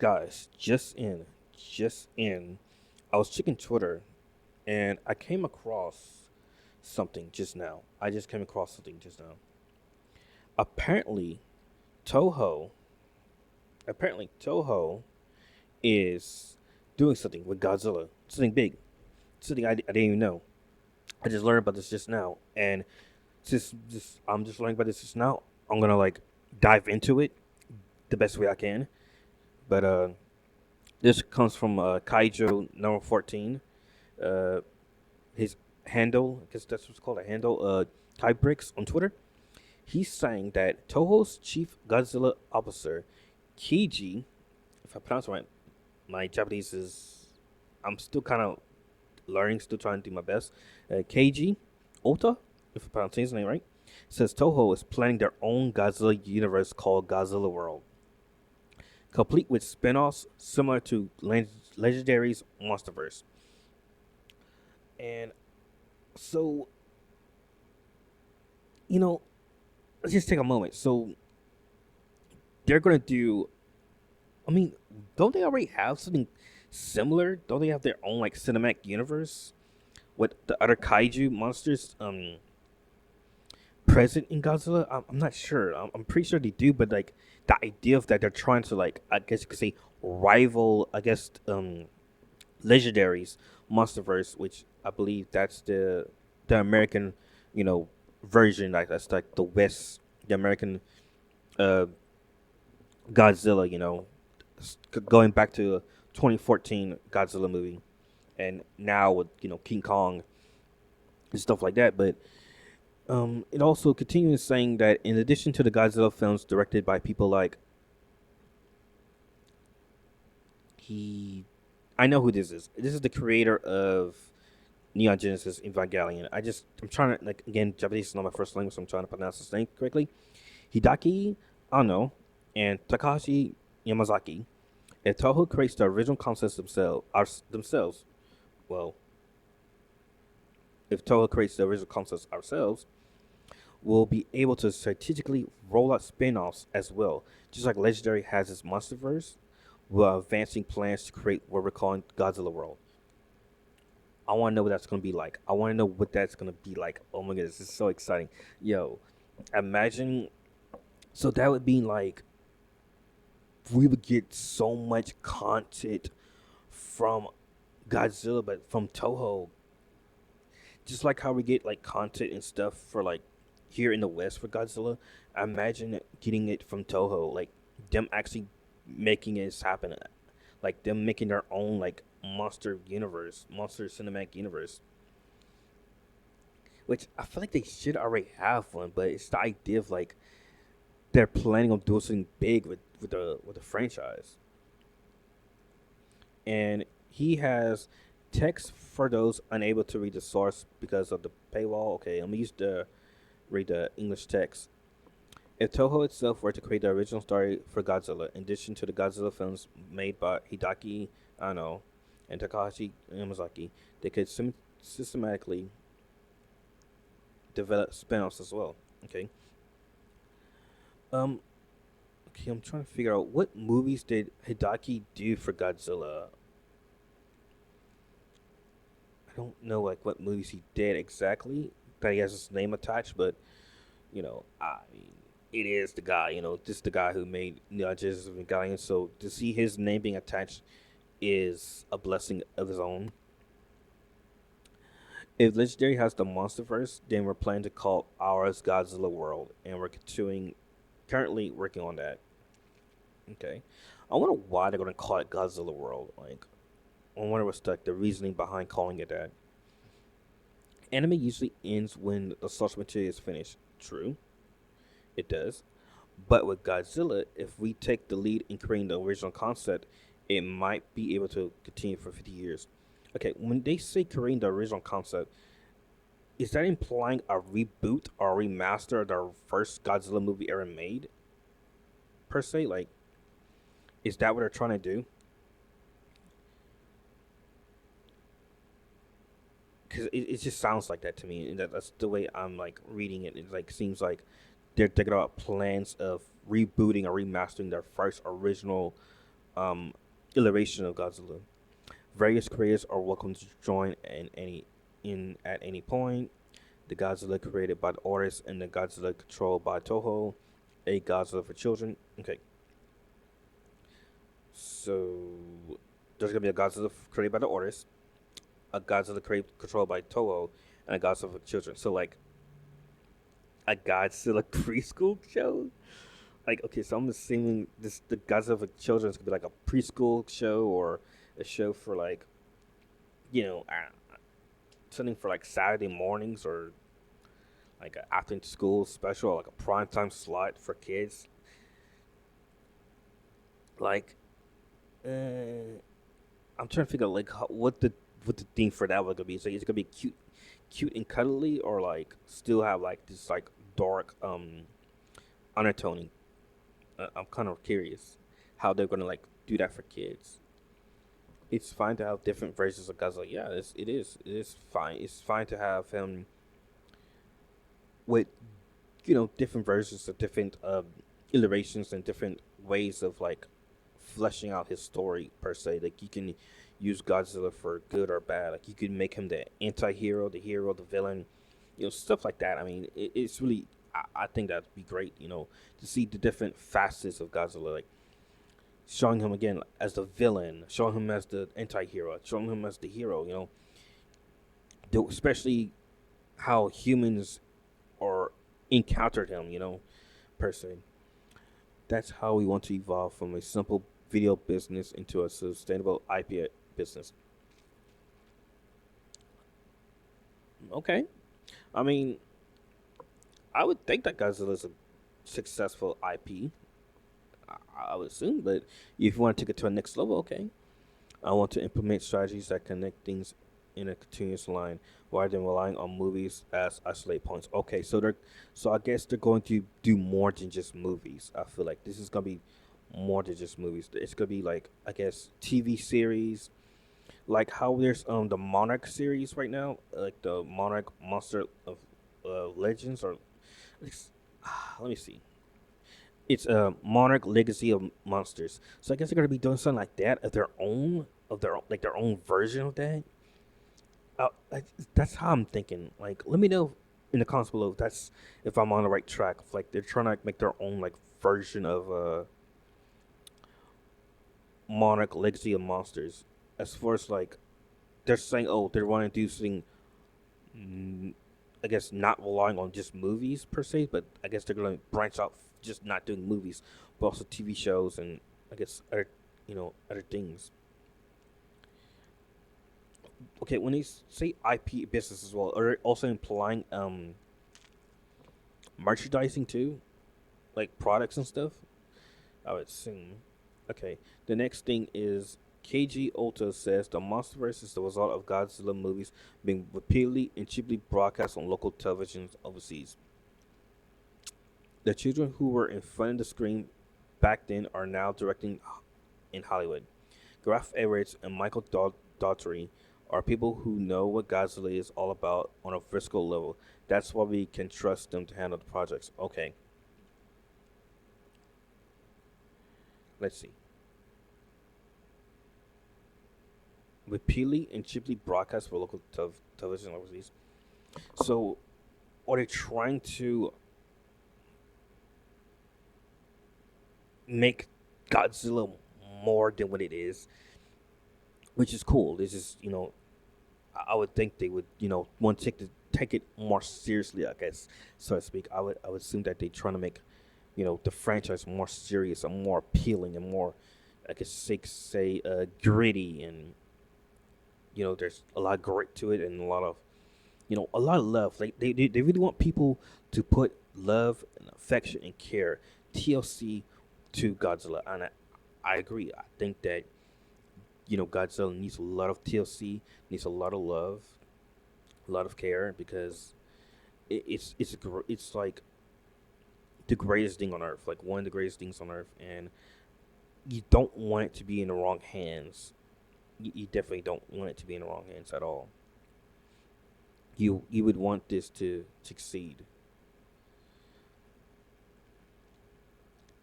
Guys, just in. I was checking Twitter and I came across something just now. I just came across something just now. Apparently, Toho, apparently Toho is doing something with Godzilla. Something big. Something I didn't even know. I just learned about this just now, and since I'm just learning about this just now, I'm gonna like dive into it the best way I can. But this comes from Kaiju number 14. Uh, his handle, I guess that's what's called a handle, Ty Bricks on Twitter. He's saying that Toho's chief Godzilla officer, Kiji, if I pronounce it right, my Japanese is, I'm still kind of learning, still trying to do my best. Keiji Ota, if I'm pronouncing his name right, says Toho is planning their own Godzilla universe called Godzilla World, complete with spin offs similar to Legendary's MonsterVerse. And so, you know, let's just take a moment. So, they're going to do, I mean, don't they already have something similar? Don't they have their own, like, cinematic universe with the other kaiju monsters present in Godzilla? I'm not sure. I'm pretty sure they do, but, like, the idea of that they're trying to, like, I guess you could say, rival, I guess, Legendary's MonsterVerse, which I believe that's the American, you know, version. Like that's like the American uh, Godzilla. Going back to 2014 Godzilla movie, and now with King Kong and stuff like that. But it also continues saying that in addition to the Godzilla films directed by people like he, I know who this is. This is the creator of Neon Genesis Evangelion. I'm trying to, like, again, Japanese is not my first language, so I'm trying to pronounce his name correctly. Hidaki Anno and Takahashi Yamazaki. If Toho creates the original concepts themselves, well, if Toho creates the original concepts ourselves, we'll be able to strategically roll out spin-offs as well. Just like Legendary has its MonsterVerse, we're advancing plans to create what we're calling Godzilla World. I want to know what that's going to be like. I want to know what that's going to be like. Oh my goodness, this is so exciting. Yo, imagine. So that would be like we would get so much content from Godzilla, but from Toho. Just like how we get like content and stuff for like here in the West for Godzilla. Imagine getting it from Toho, like them actually making it happen, like them making their own like monster cinematic universe. Which I feel like they should already have one, but it's the idea of like they're planning on doing something big with the franchise. And he has text for those unable to read the source because of the paywall. Okay, I'm used to read the English text. If Toho itself were to create the original story for Godzilla, in addition to the Godzilla films made by Hideki Anno and Takahashi Yamazaki, they could systematically develop spin-offs as well. Okay. Um. Okay, I'm trying to figure out what movies did Hideki do for Godzilla. I don't know like what movies he did exactly that he has his name attached, but I mean, it is the guy. This is the guy who made Genesis Evangelion. So to see his name being attached is a blessing of his own. If Legendary has the MonsterVerse, then we're planning to call ours Godzilla World, and we're currently working on that. Okay, I wonder why they're gonna call it Godzilla World. Like, I wonder what's like the reasoning behind calling it that. Anime usually ends when the source material is finished. True, it does. But with Godzilla, if we take the lead in creating the original concept, it might be able to continue for 50 years. Okay, when they say creating the original concept, is that implying a reboot or a remaster of the first Godzilla movie ever made? Per se, like, is that what they're trying to do? Because it just sounds like that to me, and that's the way I'm like reading it. It like seems like they're thinking about plans of rebooting or remastering their first original um, iteration of Godzilla. Various creators are welcome to join in at any point. The Godzilla created by the artist and the Godzilla controlled by Toho, a Godzilla for children. Okay, so there's gonna be a Godzilla created by the artist, a Godzilla created controlled by Toho, and a Godzilla for children. So like a Godzilla preschool show. Like okay, so I'm assuming this the Godzilla for children is gonna be like a preschool show or a show for like you know something for like Saturday mornings or like an after school special, or like a prime time slot for kids. Like, I'm trying to figure out like what the theme for that was gonna be. So it's gonna be cute and cuddly, or like still have like this like dark undertoning. I'm kind of curious how they're gonna like do that for kids. It's fine to have different versions of Godzilla. Yeah, it is fine. It's fine to have him with different versions of different iterations and different ways of like fleshing out his story per se. Like you can use Godzilla for good or bad. Like you can make him the anti-hero, the hero, the villain, stuff like that. I mean, it's really I think that'd be great. To see the different facets of Godzilla, like showing him again as the villain, showing him as the anti-hero, showing him as the hero. Especially how humans or encountered him, per se. That's how we want to evolve from a simple video business into a sustainable IP business. Okay. I mean, I would think that Godzilla is a successful IP. I would assume, but if you want to take it to a next level, okay. I want to implement strategies that connect things in a continuous line rather than relying on movies as isolate points. Okay, so I guess they're going to do more than just movies. I feel like this is gonna be more than just movies. It's gonna be like I guess TV series, like how there's the Monarch series right now, like the Monarch Monster of Legends or let me see. It's a Monarch Legacy of Monsters. So I guess they're gonna be doing something like that of their like their own version of that. I, that's how I'm thinking. Like, let me know in the comments below if I'm on the right track. If, like they're trying to like, make their own like version of Monarch Legacy of Monsters. As far as like they're saying, oh, they're wanting to do something. I guess not relying on just movies per se, but I guess they're gonna branch out, just not doing movies, but also TV shows and I guess other other things. Okay, when they say IP business as well, are they also implying merchandising too, like products and stuff? I would assume. Okay, the next thing is KG Ulta says the MonsterVerse is the result of Godzilla movies being repeatedly and cheaply broadcast on local televisions overseas. The children who were in front of the screen back then are now directing in Hollywood. Gareth Edwards and Michael Daughtry are people who know what Godzilla is all about on a physical level. That's why we can trust them to handle the projects. Okay. Let's see. Repeatedly and cheaply broadcast for local television overseas. So, are they trying to make Godzilla more than what it is? Which is cool. This is, I would think they would, want to take it more seriously, I guess, so to speak. I would assume that they're trying to make, the franchise more serious and more appealing and more, I guess, say gritty and, there's a lot of grit to it and a lot of love. Like they really want people to put love and affection and care, TLC, to Godzilla, and I agree. I think that Godzilla needs a lot of TLC, needs a lot of love, a lot of care because it's like the greatest thing on earth, like one of the greatest things on earth, and you don't want it to be in the wrong hands. You definitely don't want it to be in the wrong hands at all. You would want this to succeed.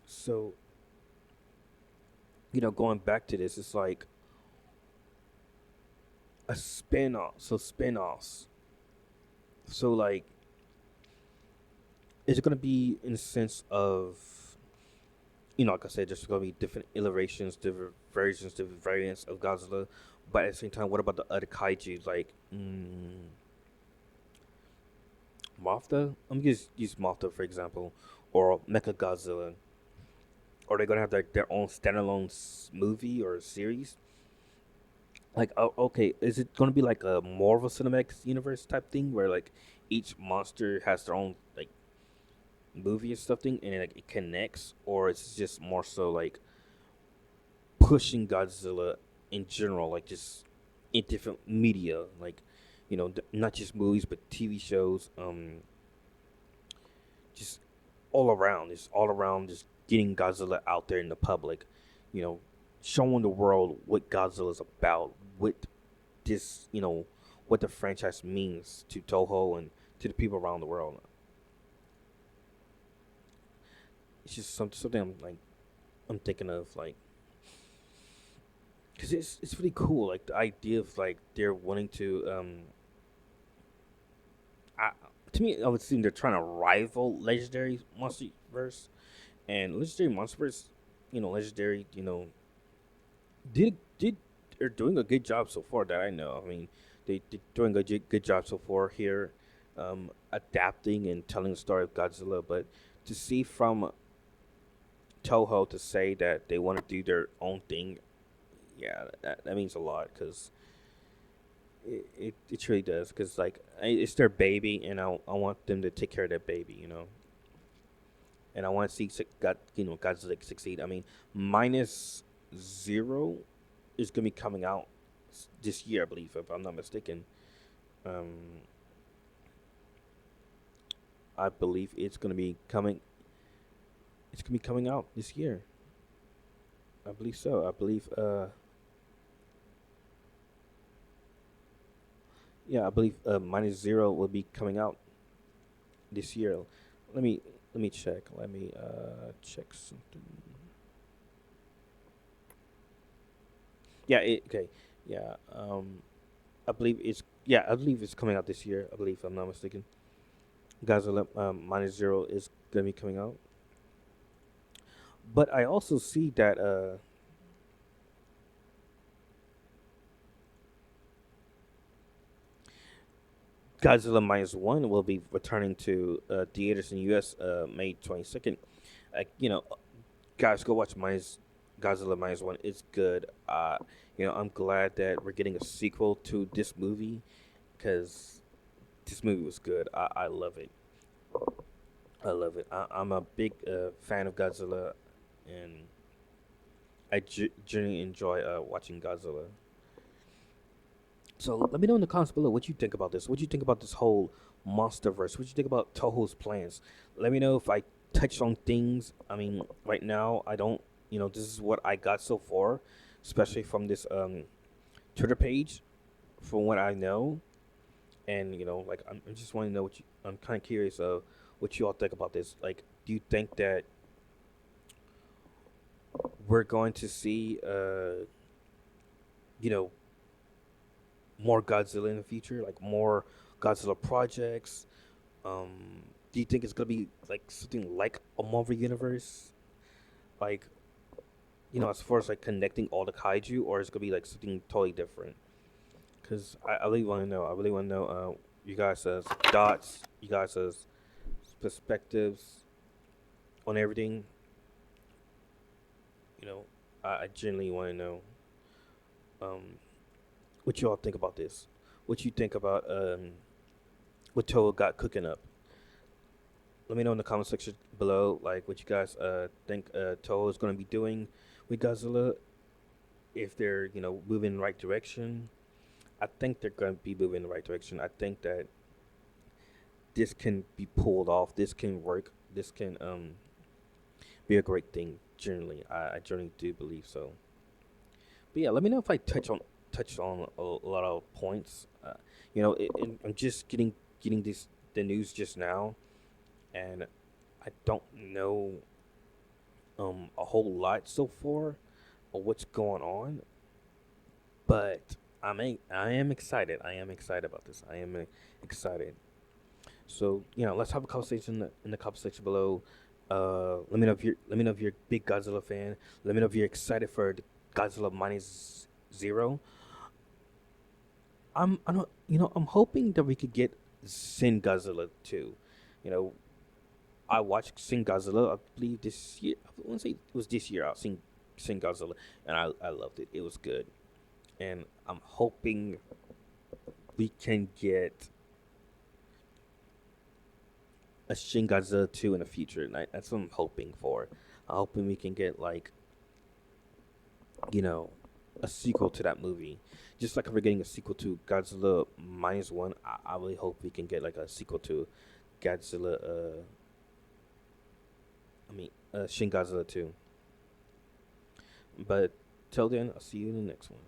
So going back to this, it's like a spin-off. So spin-offs. So like, is it gonna be in the sense of, like I said, there's gonna be different iterations, different versions, different variants of Godzilla. But at the same time, what about the other kaiju? Like, Mothra? I'm just use Mothra for example, or Mecha Godzilla. Are they gonna have their own standalone movie or series? Like, oh, okay, is it gonna be like a Marvel Cinematic Universe type thing where like each monster has their own like movie and stuff thing, and like it connects, or it's just more so like pushing Godzilla in general, like just in different media, like not just movies but TV shows, just all around. It's all around just getting Godzilla out there in the public, you know, showing the world what Godzilla's about, what this, what the franchise means to Toho and to the people around the world. It's just something I'm thinking of, like, because it's really cool, like the idea of like they're wanting to I, to me I would seem they're trying to rival Legendary MonsterVerse, and Legendary MonsterVerse, Legendary, did are doing a good job so far that I know. I mean, they're doing a good job so far here, adapting and telling the story of Godzilla. But to see from Toho to say that they want to do their own thing, yeah, that means a lot because it truly does. Because like it's their baby, and I want them to take care of that baby. And I want to see Godzilla succeed. I mean, minus zero is gonna be coming out this year, I believe, if I'm not mistaken. Um, I believe it's gonna be coming. It's gonna be coming out this year. I believe so. I believe. Yeah, I believe minus zero will be coming out this year. Let me let me check. Let me check something. Yeah. Okay. Yeah. I believe it's yeah. I believe it's coming out this year. I believe if I'm not mistaken. Godzilla minus zero is gonna be coming out. But I also see that Godzilla Minus One will be returning to theaters in U.S. May 22nd. Guys, go watch Godzilla Minus One. It's good. I'm glad that we're getting a sequel to this movie because this movie was good. I love it. I love it. I'm a big fan of Godzilla, and I genuinely enjoy watching Godzilla. So let me know in the comments below what you think about this. What you think about this whole MonsterVerse? What you think about Toho's plans? Let me know if I touched on things. I mean, right now I don't. This is what I got so far, especially from this Twitter page, from what I know. And like I'm just wanting to know what you. I'm kind of curious of what you all think about this. Like, do you think that we're going to see you know more Godzilla in the future, like more Godzilla projects? Do you think it's gonna be like something like a Marvel universe, like as far as like connecting all the kaiju, or it's gonna be like something totally different? Because I really want to know. I really want to know you guys' thoughts, you guys' perspectives on everything. You know, I genuinely want to know um, what you all think about this. What you think about what Toho got cooking up. Let me know in the comment section below, like what you guys think Toho is going to be doing with Godzilla. If they're moving in the right direction, I think they're going to be moving in the right direction. I think that this can be pulled off. This can work. This can be a great thing. Generally, I generally do believe so. But yeah, let me know if I touched on a lot of points. I'm just getting this the news just now, and I don't know a whole lot so far what's going on, but I am excited. I am excited about this. I am excited. So let's have a conversation in the comment section below. Let me know if you're a big Godzilla fan. Let me know if you're excited for the Godzilla Minus Zero. I don't I'm hoping that we could get Sin Godzilla too. You know, I watched Sin Godzilla. I believe this year. I want to say it was this year. I seen Sin Godzilla, and I loved it. It was good, and I'm hoping we can get a Shin Godzilla 2 in the future, and that's what I'm hoping for. I'm hoping we can get like you know a sequel to that movie, just like we're getting a sequel to Godzilla Minus One. I really hope we can get like a sequel to Godzilla. Shin Godzilla 2. But till then, I'll see you in the next one.